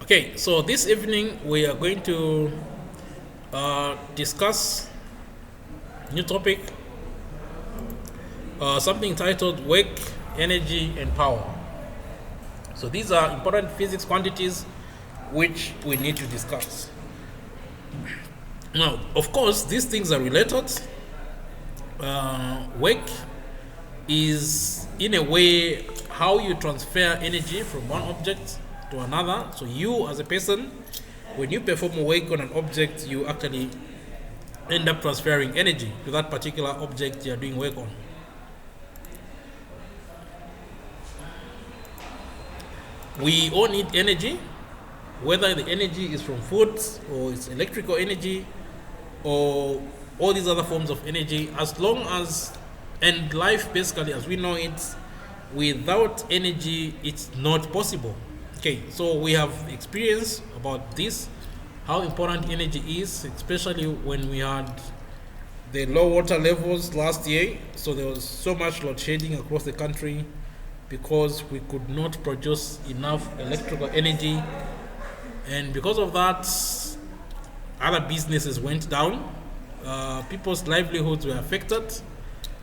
Okay, so this evening we are going to discuss new topic, something titled work, energy, and power. So these are important physics quantities which we need to discuss. Now, of course, these things are related. Work is, in a way, how you transfer energy from one object to another. So you, as a person, when you perform work on an object, you actually end up transferring energy to that particular object you are doing work on. We all need energy, whether the energy is from food or it's electrical energy or all these other forms of energy, as long as, and life basically as we know it, without energy it's not possible. Okay, so we have experience about this, how important energy is, especially when we had the low water levels last year. So there was so much load shedding across the country because we could not produce enough electrical energy, and because of that other businesses went down, people's livelihoods were affected.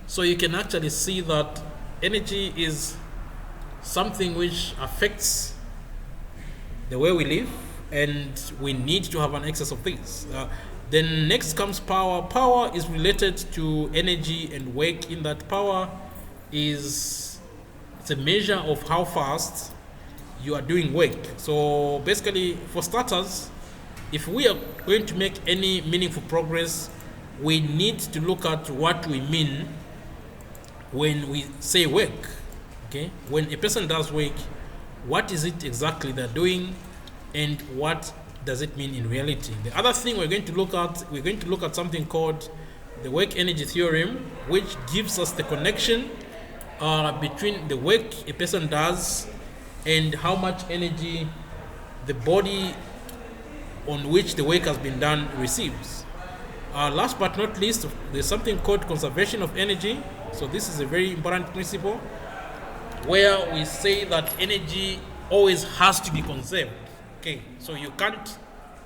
So you can actually see that energy is something which affects the way we live, and we need to have an excess of things. Then next comes power. Power is related to energy and work, in that power is it's a measure of how fast you are doing work. So basically, for starters, if we are going to make any meaningful progress, we need to look at what we mean when we say work. Okay, when a person does work, what is it exactly they're doing, and what does it mean in reality? The other thing we're going to look at something called the work energy theorem, which gives us the connection between the work a person does and how much energy the body on which the work has been done receives. Last but not least, there's something called conservation of energy. So this is a very important principle where we say that energy always has to be conserved. Okay, so you can't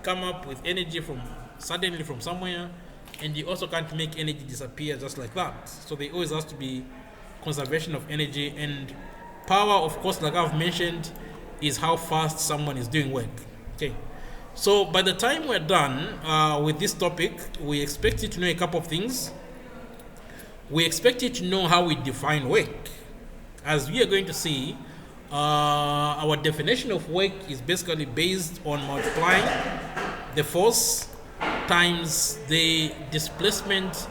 come up with energy suddenly from somewhere, and you also can't make energy disappear just like that. So there always has to be conservation of energy. And power, of course, like I've mentioned, is how fast someone is doing work. Okay, so by the time we're done with this topic, we expect you to know a couple of things. We expect you to know how we define work. As we are going to see, our definition of work is basically based on multiplying the force times the displacement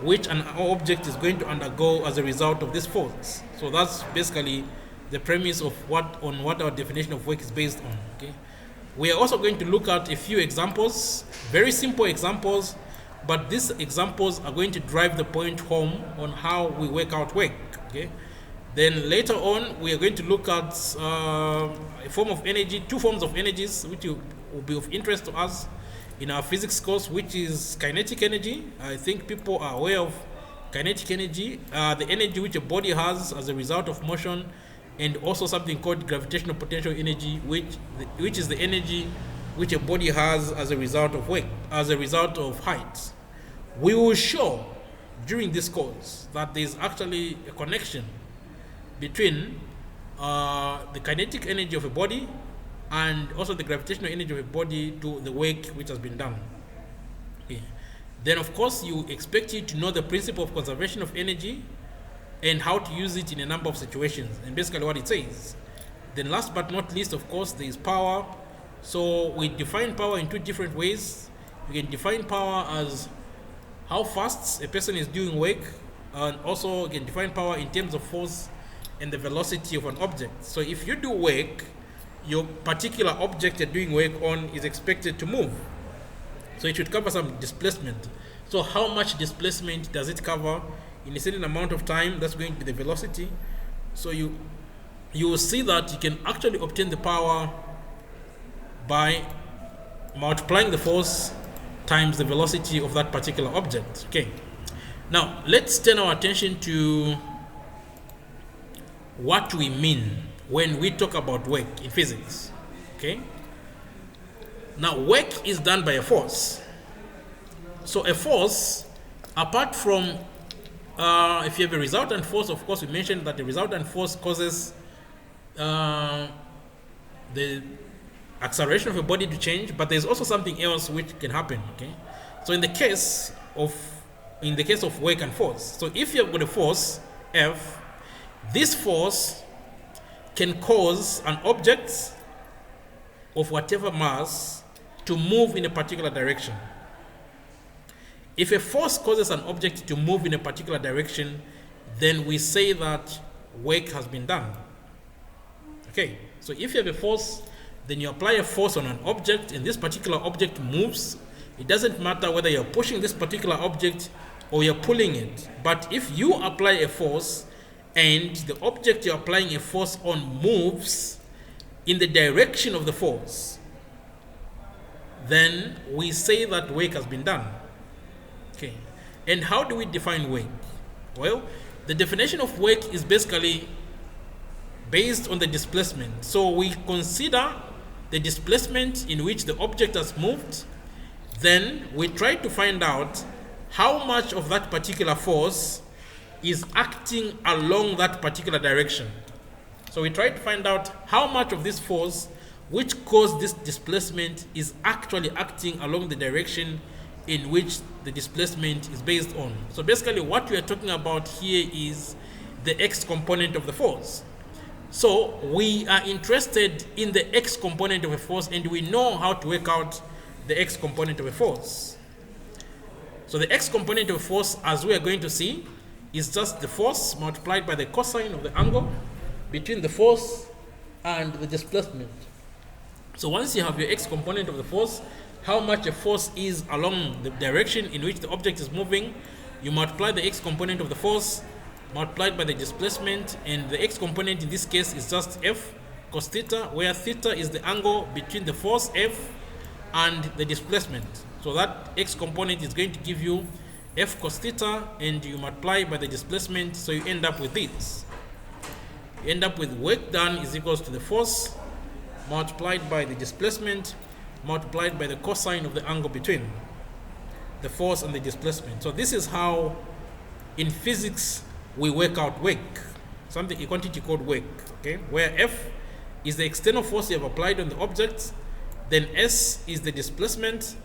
which an object is going to undergo as a result of this force. So that's basically the premise of what our definition of work is based on. Okay, we are also going to look at a few examples, very simple examples, but these examples are going to drive the point home on how we work out work. Okay, then later on we are going to look at a form of energy, two forms of energies which will be of interest to us in our physics course, which is kinetic energy. I think people are aware of kinetic energy, the energy which a body has as a result of motion, and also something called gravitational potential energy, which is the energy which a body has as a result of weight, as a result of height. We will show during this course that there is actually a connection between the kinetic energy of a body and also the gravitational energy of a body to the work which has been done. Okay. Then of course you expect you to know the principle of conservation of energy and how to use it in a number of situations, and basically what it says. Then last but not least, of course, there is power. So we define power in two different ways. We can define power as how fast a person is doing work, and also we can define power in terms of force and the velocity of an object. So if you do work, your particular object you're doing work on is expected to move. So it should cover some displacement. So how much displacement does it cover in a certain amount of time? That's going to be the velocity. So you will see that you can actually obtain the power by multiplying the force times the velocity of that particular object. Okay. Now let's turn our attention to what we mean when we talk about work in physics. Okay, Now, work is done by a force. So a force, apart from, if you have a resultant force, of course, we mentioned that the resultant force causes the acceleration of a body to change, but there's also something else which can happen. Okay, so in the case of work and force, so if you've got a force F, this force can cause an object of whatever mass to move in a particular direction. If a force causes an object to move in a particular direction, then we say that work has been done. Okay, so if you have a force, then you apply a force on an object, and this particular object moves. It doesn't matter whether you're pushing this particular object or you're pulling it. But if you apply a force and the object you're applying a force on moves in the direction of the force, then we say that work has been done. Okay, and how do we define work? Well, the definition of work is basically based on the displacement. So we consider the displacement in which the object has moved, then we try to find out how much of that particular force is acting along that particular direction. So we try to find out how much of this force which caused this displacement is actually acting along the direction in which the displacement is based on. So basically what we are talking about here is the x component of the force. So we are interested in the x component of a force, and we know how to work out the x component of a force. So the x component of a force, as we are going to see, is just the force multiplied by the cosine of the angle between the force and the displacement. So once you have your x component of the force, how much a force is along the direction in which the object is moving, you multiply the x component of the force multiplied by the displacement, and the x component in this case is just F cos theta, where theta is the angle between the force F and the displacement. So that x component is going to give you F cos theta, and you multiply by the displacement, so you end up with this. You end up with work done is equals to the force multiplied by the displacement multiplied by the cosine of the angle between the force and the displacement. So this is how in physics we work out work, something, a quantity called work, okay, where F is the external force you have applied on the object, then S is the displacement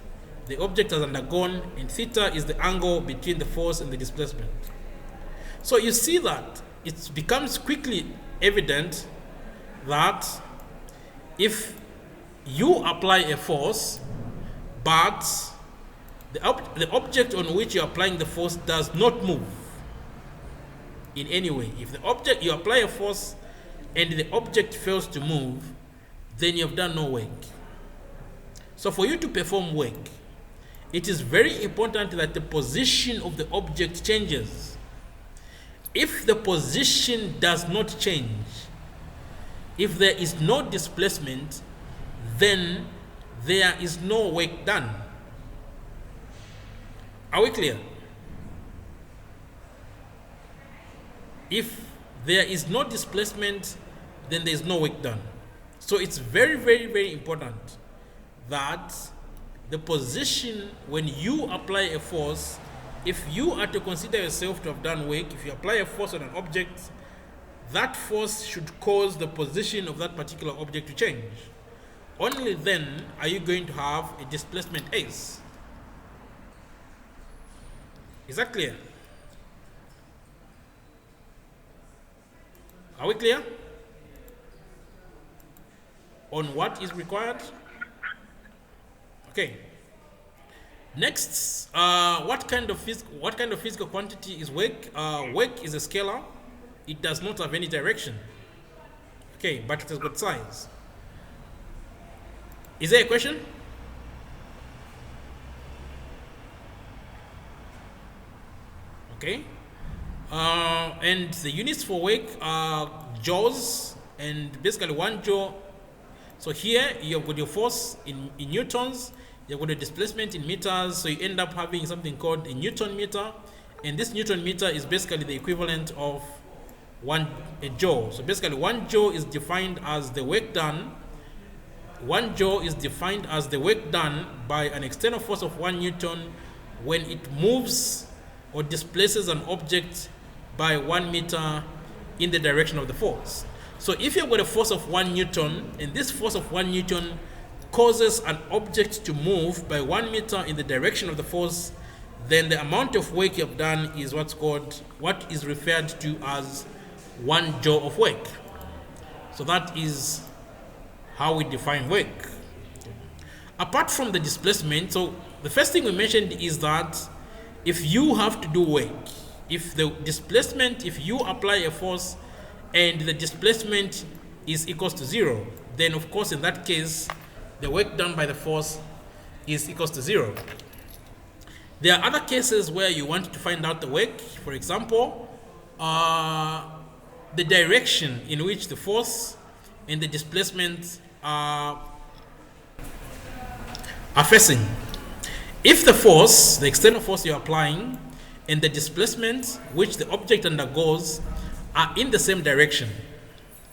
the object has undergone, and theta is the angle between the force and the displacement. So you see that it becomes quickly evident that if you apply a force, but the object on which you're applying the force does not move in any way. If the object, you apply a force and the object fails to move, then you have done no work. So for you to perform work, it is very important that the position of the object changes. If the position does not change, if there is no displacement, then there is no work done. Are we clear? If there is no displacement, then there is no work done. So it's very, very, very important that the position when you apply a force, if you are to consider yourself to have done work, if you apply a force on an object, that force should cause the position of that particular object to change. Only then are you going to have a displacement S. Is that clear? Are we clear on what is required? Okay. Next, what kind of physical quantity is work? Work is a scalar. It does not have any direction. Okay, but it has got size. Is there a question? Okay. And the units for work are joules, and basically 1 joule. So here you've got your force in newtons, you've got a displacement in meters, so you end up having something called a Newton meter, and this Newton meter is basically the equivalent of a joule. So basically 1 joule is defined as the work done 1 joule is defined as the work done by an external force of 1 Newton when it moves or displaces an object by 1 meter in the direction of the force. So if you've got a force of 1 Newton, and this force of 1 Newton causes an object to move by 1 meter in the direction of the force, then the amount of work you've done is what is referred to as 1 joule of work. So that is how we define work. Apart from the displacement, so the first thing we mentioned is that if you have to do work, if you apply a force and the displacement is equals to 0, then of course in that case the work done by the force is equals to 0. There are other cases where you want to find out the work. For example, the direction in which the force and the displacement are facing. If the force, the external force you're applying, and the displacement which the object undergoes are in the same direction,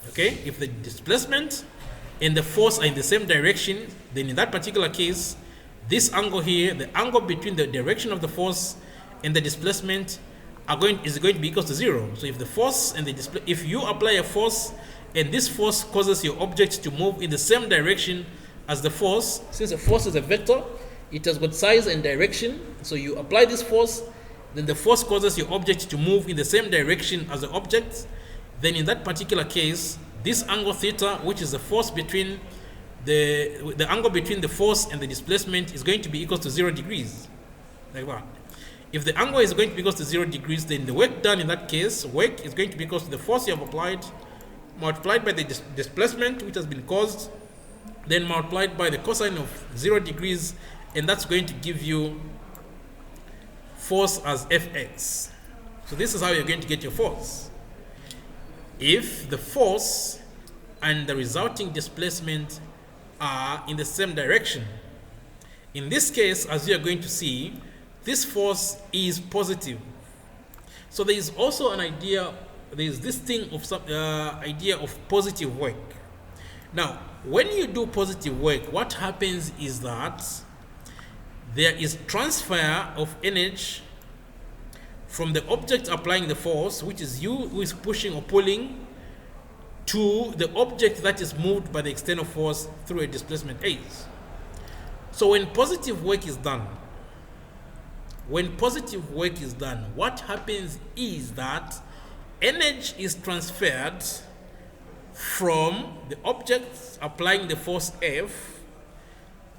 okay? If the displacement and the force are in the same direction, then in that particular case, this angle here, the angle between the direction of the force and the displacement is going to be equal to 0. So if the force and if you apply a force and this force causes your object to move in the same direction as the force, since the force is a vector, it has got size and direction. So you apply this force, then the force causes your object to move in the same direction as the object. Then in that particular case, this angle theta, which is the force between the angle between the force and the displacement, is going to be equal to 0 degrees, like that. If the angle is going to be equal to 0 degrees, then the work done in that case, work is going to be equal to the force you have applied multiplied by the displacement which has been caused, then multiplied by the cosine of 0 degrees, and that's going to give you force as Fx. So this is how you're going to get your force. If the force and the resulting displacement are in the same direction. In this case, as you are going to see, this force is positive. So there is also an idea, there is this thing of some idea of positive work. Now, when you do positive work, what happens is that there is transfer of energy from the object applying the force, which is you who is pushing or pulling, to the object that is moved by the external force through a displacement h. So when positive work is done, what happens is that energy is transferred from the object applying the force F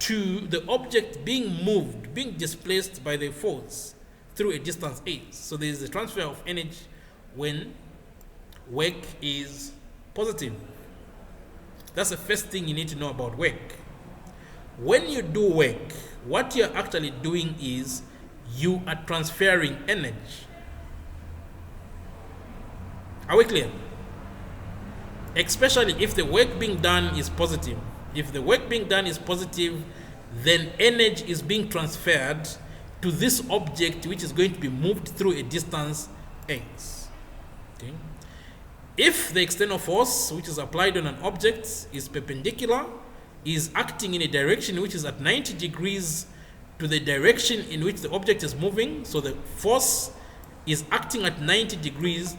to the object being moved, being displaced by the force through a distance h. So there is a transfer of energy when work is positive. That's the first thing you need to know about work. When you do work, what you're actually doing is you are transferring energy. Are we clear? Especially if the work being done is positive. If the work being done is positive, then energy is being transferred to this object which is going to be moved through a distance x. Okay? If the external force which is applied on an object is perpendicular, is acting in a direction which is at 90 degrees to the direction in which the object is moving, so the force is acting at 90 degrees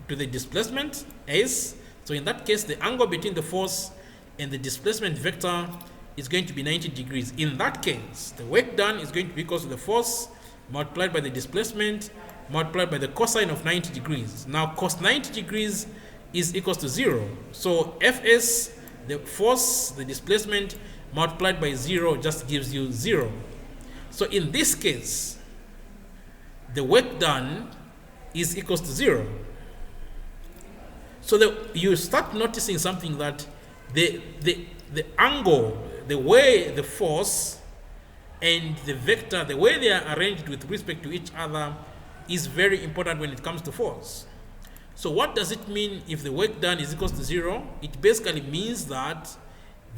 to the displacement s. So in that case, the angle between the force and the displacement vector is going to be 90 degrees. In that case, the work done is going to be equal to the force multiplied by the displacement multiplied by the cosine of 90 degrees. Now cos 90 degrees is equals to 0. So Fs, the force, the displacement multiplied by 0 just gives you 0. So in this case, the work done is equals to 0. So you start noticing something, that the angle, the way the force and the vector, the way they are arranged with respect to each other is very important when it comes to force. So what does it mean if the work done is equals to 0? It basically means that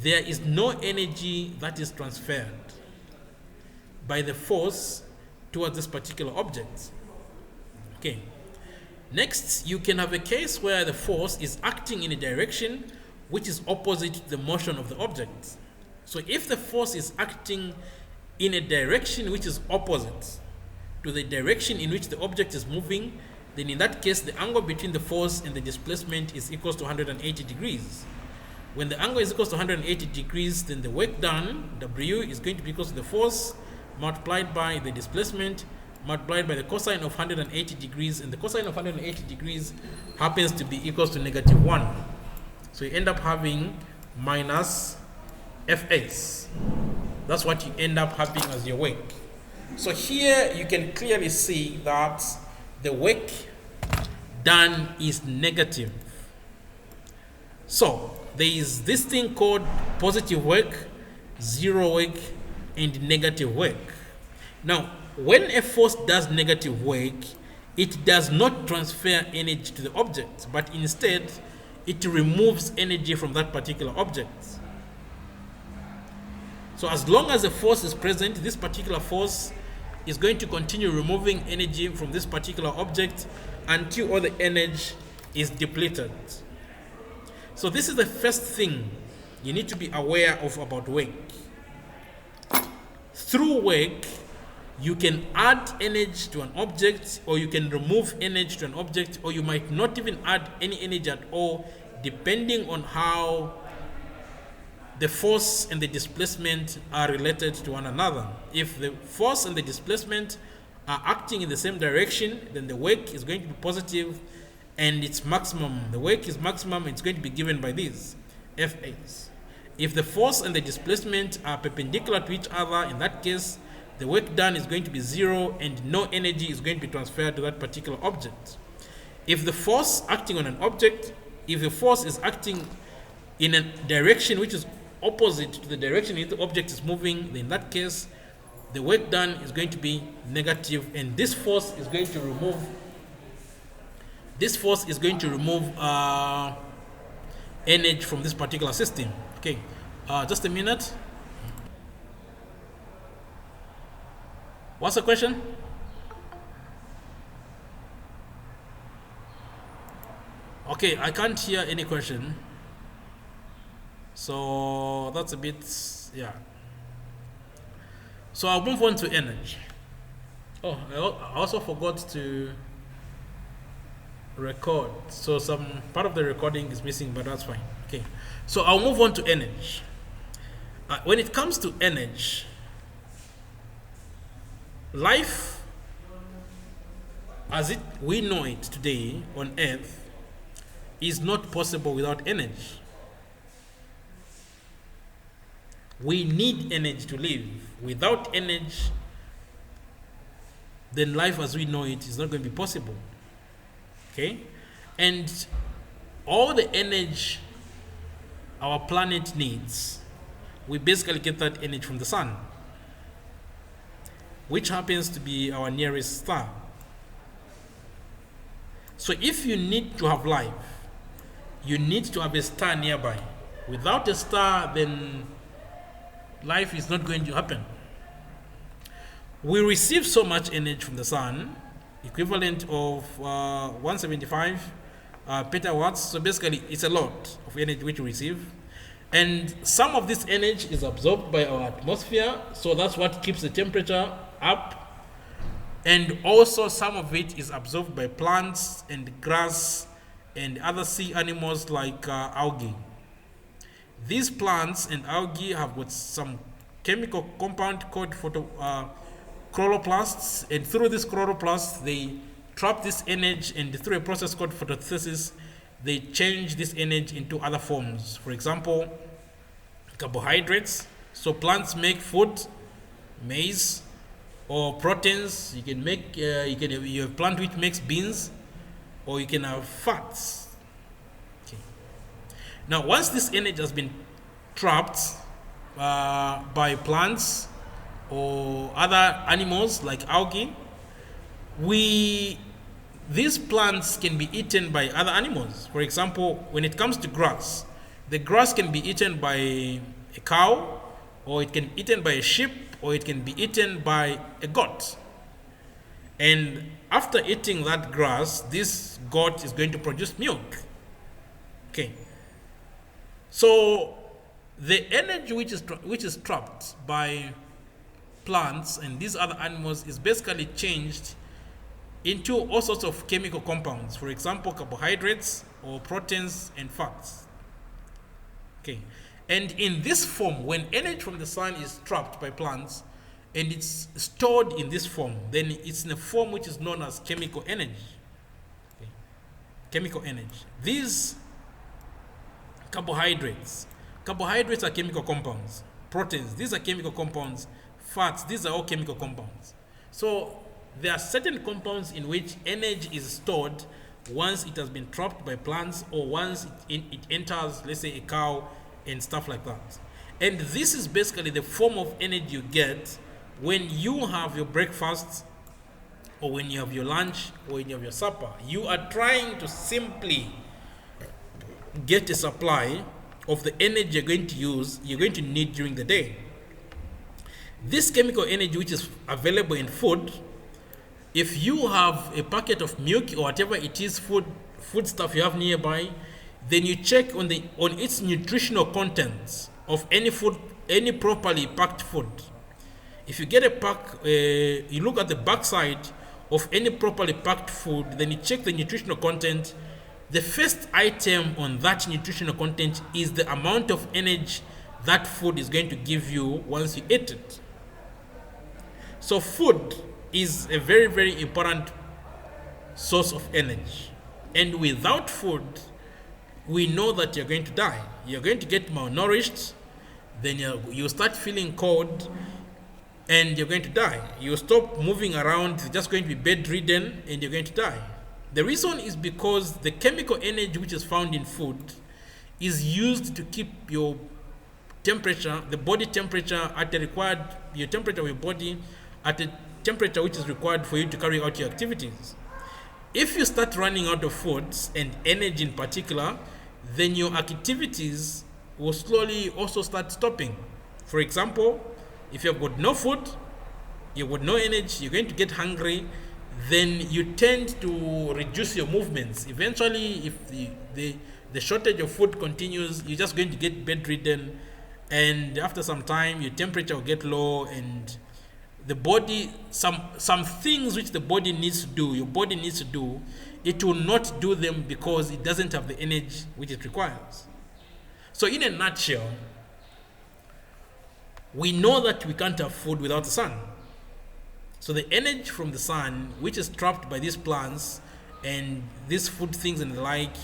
there is no energy that is transferred by the force towards this particular object. Okay. Next, you can have a case where the force is acting in a direction which is opposite to the motion of the object. So if the force is acting in a direction which is opposite to the direction in which the object is moving, then in that case the angle between the force and the displacement is equal to 180 degrees. When the angle is equal to 180 degrees, then the work done, W, is going to be equal to the force multiplied by the displacement multiplied by the cosine of 180 degrees, and the cosine of 180 degrees happens to be equal to -1. So you end up having minus Fs. That's what you end up having as your work. So here you can clearly see that the work done is negative. So there is this thing called positive work, zero work, and negative work. Now, when a force does negative work, it does not transfer energy to the object, but instead it removes energy from that particular object. So as long as the force is present, this particular force is going to continue removing energy from this particular object until all the energy is depleted. So this is the first thing you need to be aware of about work. Through work, you can add energy to an object, or you can remove energy to an object, or you might not even add any energy at all, depending on how the force and the displacement are related to one another. If the force and the displacement are acting in the same direction, then the work is going to be positive and its maximum. The work is maximum, it's going to be given by these Fs. If the force and the displacement are perpendicular to each other, in that case, the work done is going to be zero and no energy is going to be transferred to that particular object. If the force acting on an object, if the force is acting in a direction which is opposite to the direction in which the object is moving, then in that case, the work done is going to be negative, and this force is going to remove energy from this particular system. Okay, just a minute. What's the question? Okay, I can't hear any question. So that's a bit, yeah. So I'll move on to energy. Oh, I also forgot to record. So some part of the recording is missing, but that's fine. Okay, so I'll move on to energy. When it comes to energy, life as we know it today on Earth is not possible without energy. We need energy to live. Without energy, then life as we know it is not going to be possible. Okay? And all the energy our planet needs, we basically get that energy from the sun, which happens to be our nearest star. So if you need to have life, you need to have a star nearby. Without a star, then life is not going to happen. We receive so much energy from the sun, equivalent of 175 petawatts. So basically, it's a lot of energy which we receive. And some of this energy is absorbed by our atmosphere. So that's what keeps the temperature up. And also some of it is absorbed by plants and grass and other sea animals like algae. These plants and algae have got some chemical compound called chloroplasts, and through this chloroplasts they trap this energy, and through a process called photosynthesis they change this energy into other forms. For example, carbohydrates. So plants make food, maize, or proteins. You can make you have a plant which makes beans, or you can have fats. Now, once this energy has been trapped by plants or other animals like algae, these plants can be eaten by other animals. For example, when it comes to grass, the grass can be eaten by a cow, or it can be eaten by a sheep, or it can be eaten by a goat. And after eating that grass, this goat is going to produce milk. Okay. So the energy which is trapped by plants and these other animals is basically changed into all sorts of chemical compounds, for example carbohydrates or proteins and fats. Okay, and in this form, when energy from the sun is trapped by plants and it's stored in this form, then it's in a form which is known as chemical energy. Okay. Chemical energy. These carbohydrates are chemical compounds. Proteins, these are chemical compounds. Fats, these are all chemical compounds. So there are certain compounds in which energy is stored once it has been trapped by plants or once it enters, let's say, a cow and stuff like that. And this is basically the form of energy you get when you have your breakfast or when you have your lunch or when you have your supper. You are trying to simply get a supply of the energy you're going to need during the day. This chemical energy which is available in food, if you have a packet of milk or whatever it is, food stuff you have nearby, then you check on its nutritional contents of any properly packed food. If you get a pack, you look at the backside of any properly packed food, then you check the nutritional content. The first item on that nutritional content is the amount of energy that food is going to give you once you eat it. So food is a very, very important source of energy. And without food, we know that you're going to die. You're going to get malnourished, then you start feeling cold, and you're going to die. You stop moving around, you're just going to be bedridden, and you're going to die. The reason is because the chemical energy which is found in food is used to keep your temperature, the body temperature your temperature of your body at a temperature which is required for you to carry out your activities. If you start running out of foods and energy in particular, then your activities will slowly also start stopping. For example, if you've got no food, you've got no energy, you're going to get hungry, then you tend to reduce your movements. Eventually, if the shortage of food continues, you're just going to get bedridden, and after some time, your temperature will get low, and the body, some things which the body needs to do, your body needs to do, it will not do them because it doesn't have the energy which it requires. So in a nutshell, we know that we can't have food without the sun. So the energy from the sun, which is trapped by these plants and these food things and the like,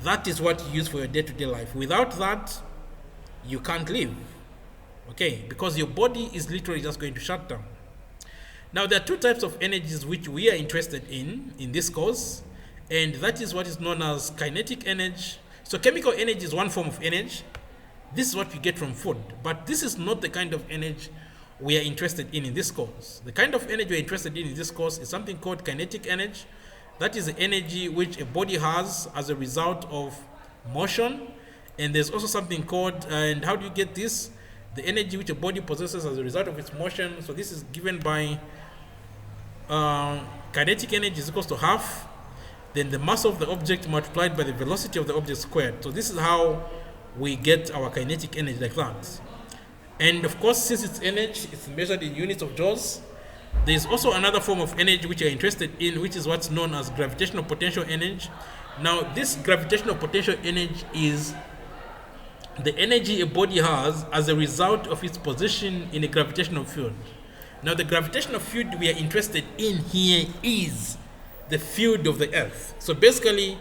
that is what you use for your day-to-day life. Without that, you can't live. Okay, because your body is literally just going to shut down. Now, there are two types of energies which we are interested in this course, and that is what is known as kinetic energy. So chemical energy is one form of energy. This is what we get from food, but this is not the kind of energy we are interested in this course. The kind of energy we are interested in this course is something called kinetic energy. That is the energy which a body has as a result of motion, and there's also something called, and how do you get this? The energy which a body possesses as a result of its motion. So this is given by kinetic energy is equals to half, then the mass of the object multiplied by the velocity of the object squared. So this is how we get our kinetic energy, like that. And of course, since it's energy, it's measured in units of joules. There is also another form of energy which you're interested in, which is what's known as gravitational potential energy. Now, this gravitational potential energy is the energy a body has as a result of its position in a gravitational field. Now, the gravitational field we are interested in here is the field of the Earth. So basically,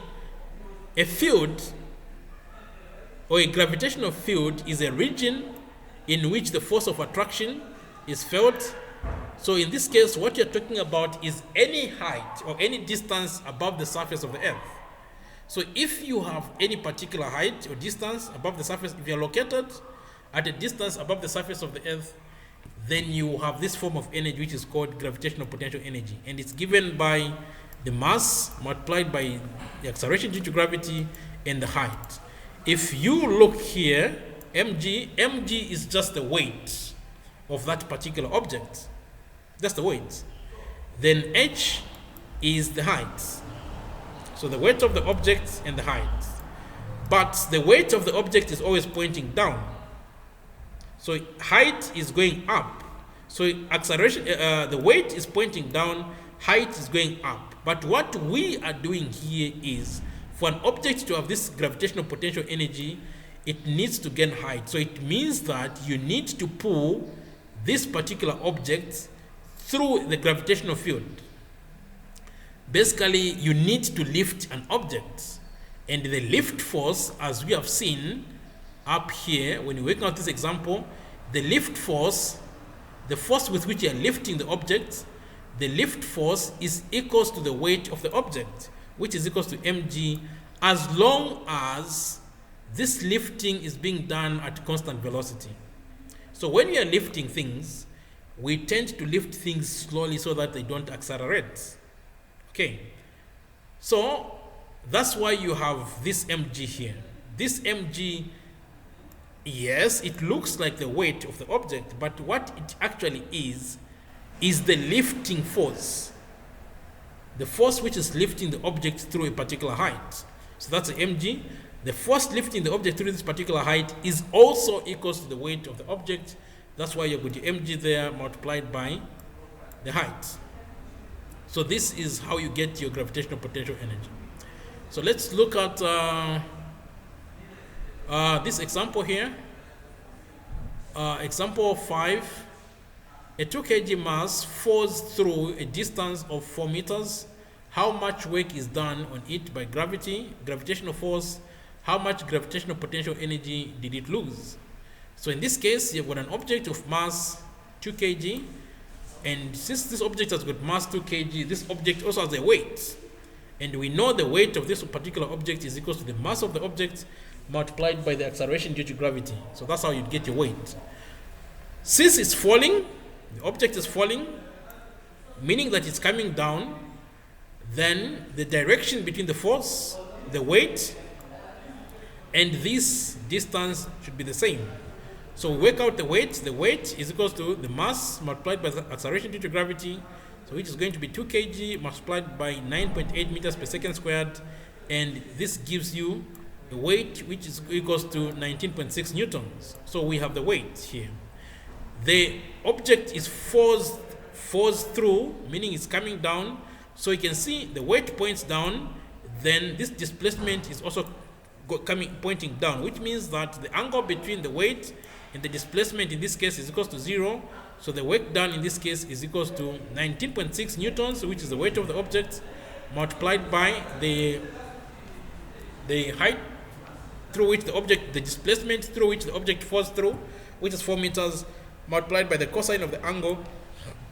a field or a gravitational field is a region in which the force of attraction is felt. So in this case, what you're talking about is any height or any distance above the surface of the Earth. So if you have any particular height or distance above the surface, if you're located at a distance above the surface of the Earth, then you have this form of energy which is called gravitational potential energy, and it's given by the mass multiplied by the acceleration due to gravity and the height. If you look here, mg is just the weight of that particular object. That's the weight. Then h is the height. So the weight of the object and the height. but the weight of the object is always pointing down. So height is going up. So acceleration, the weight is pointing down, height is going up. But what we are doing here is, for an object to have this gravitational potential energy, it needs to gain height. So it means that you need to pull this particular object through the gravitational field. Basically, you need to lift an object. And the lift force, as we have seen up here, when you work out this example, the lift force, the force with which you are lifting the object, the lift force is equals to the weight of the object, which is equals to mg, as long as this lifting is being done at constant velocity. So when we are lifting things, we tend to lift things slowly so that they don't accelerate. Okay, so that's why you have this mg here. This mg, yes, it looks like the weight of the object, but what it actually is the lifting force. The force which is lifting the object through a particular height. So that's the mg. The force lifting the object through this particular height is also equals to the weight of the object. That's why you're going to mg there multiplied by the height. So this is how you get your gravitational potential energy. So let's look at this example here. Example 5. A 2 kg mass falls through a distance of 4 meters. How much work is done on it by gravity, gravitational force? How much gravitational potential energy did it lose? So in this case, you've got an object of mass 2 kg. And since this object has got mass 2 kg, this object also has a weight. And we know the weight of this particular object is equal to the mass of the object multiplied by the acceleration due to gravity. So that's how you get your weight. Since it's falling, the object is falling, meaning that it's coming down, then the direction between the force, the weight, and this distance should be the same. So we work out the weight. The weight is equal to the mass multiplied by the acceleration due to gravity, so which is going to be 2 kg multiplied by 9.8 meters per second squared, and this gives you the weight which is equals to 19.6 newtons. So we have the weight here. The object is forced through, meaning it's coming down. So you can see the weight points down, then this displacement is also pointing down, which means that the angle between the weight and the displacement in this case is equals to 0. So the work done in this case is equals to 19.6 newtons, which is the weight of the object, multiplied by the height through which the object, the displacement through which the object falls through, which is 4 meters, multiplied by the cosine of the angle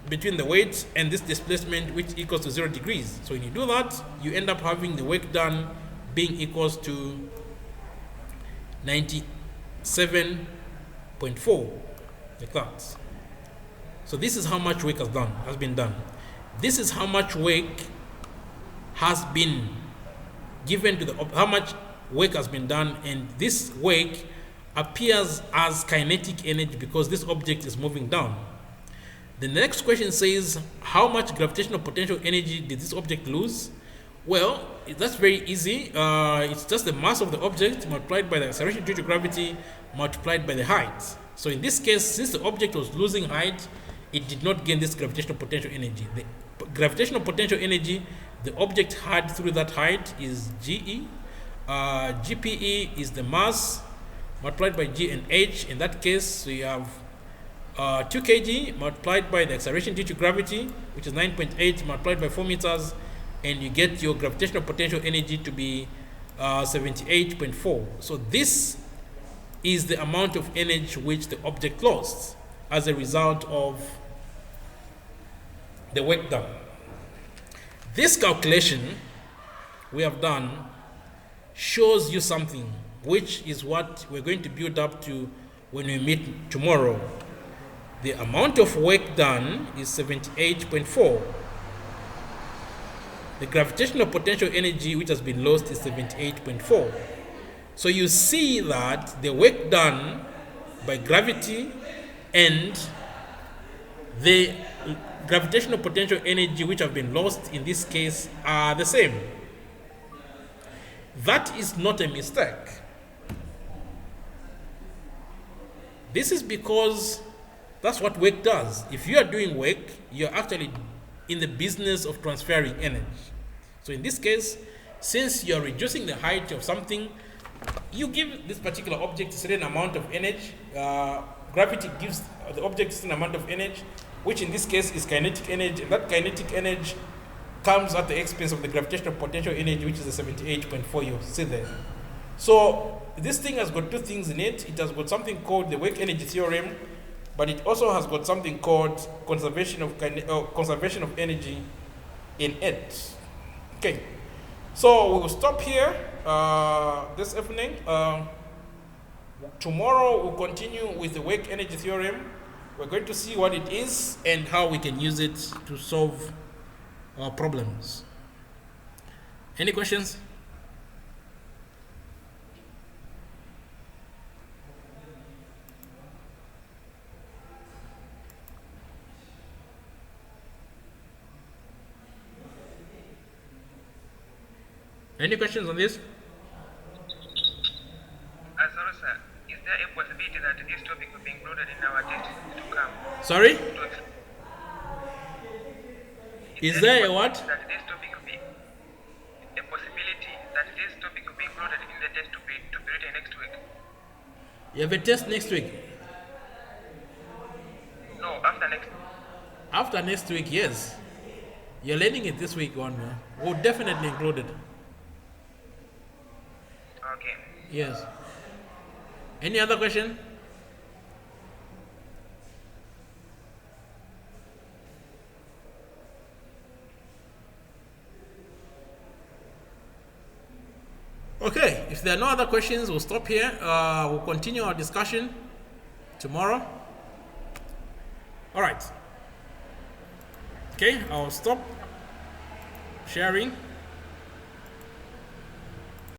between the weight and this displacement, which equals to 0 degrees. So when you do that, you end up having the work done being equals to 97.4, like that. So this is how much work has been done. This is how much work has been given to how much work has been done, and this work appears as kinetic energy because this object is moving down. The next question says, how much gravitational potential energy did this object lose? Well, that's very easy. It's just the mass of the object multiplied by the acceleration due to gravity multiplied by the height. So in this case, since the object was losing height, it did not gain this gravitational potential energy. The gravitational potential energy the object had through that height is GE. GPE is the mass multiplied by G and H. In that case, we have 2 kg multiplied by the acceleration due to gravity, which is 9.8 multiplied by 4 meters, and you get your gravitational potential energy to be 78.4. So this is the amount of energy which the object lost as a result of the work done. This calculation we have done shows you something, which is what we're going to build up to when we meet tomorrow. The amount of work done is 78.4. The gravitational potential energy which has been lost is 78.4. So you see that the work done by gravity and the gravitational potential energy which have been lost in this case are the same. That is not a mistake. This is because that's what work does. If you are doing work, you're actually in the business of transferring energy. So in this case, since you're reducing the height of something, you give this particular object a certain amount of energy. Gravity gives the object a certain amount of energy, which in this case is kinetic energy. And that kinetic energy comes at the expense of the gravitational potential energy, which is the 78.4 you see there. So this thing has got two things in it. It has got something called the work energy theorem, but it also has got something called conservation of energy in it. Okay, so we will stop here this evening. Tomorrow we'll continue with the work energy theorem. We're going to see what it is and how we can use it to solve our problems. Any questions? Any questions on this? Sorry, sir. Is there a possibility that this topic will be included in our test to come? Sorry? Is there a what? That this topic will be a possibility that this topic will be included in the test to be written next week. You have a test next week? No, after next. After next week, yes. You're learning it this week on. We'll definitely include it. Okay. Yes. Any other question? Okay, if there are no other questions, we'll stop here. We'll continue our discussion tomorrow. All right. Okay, I'll stop sharing.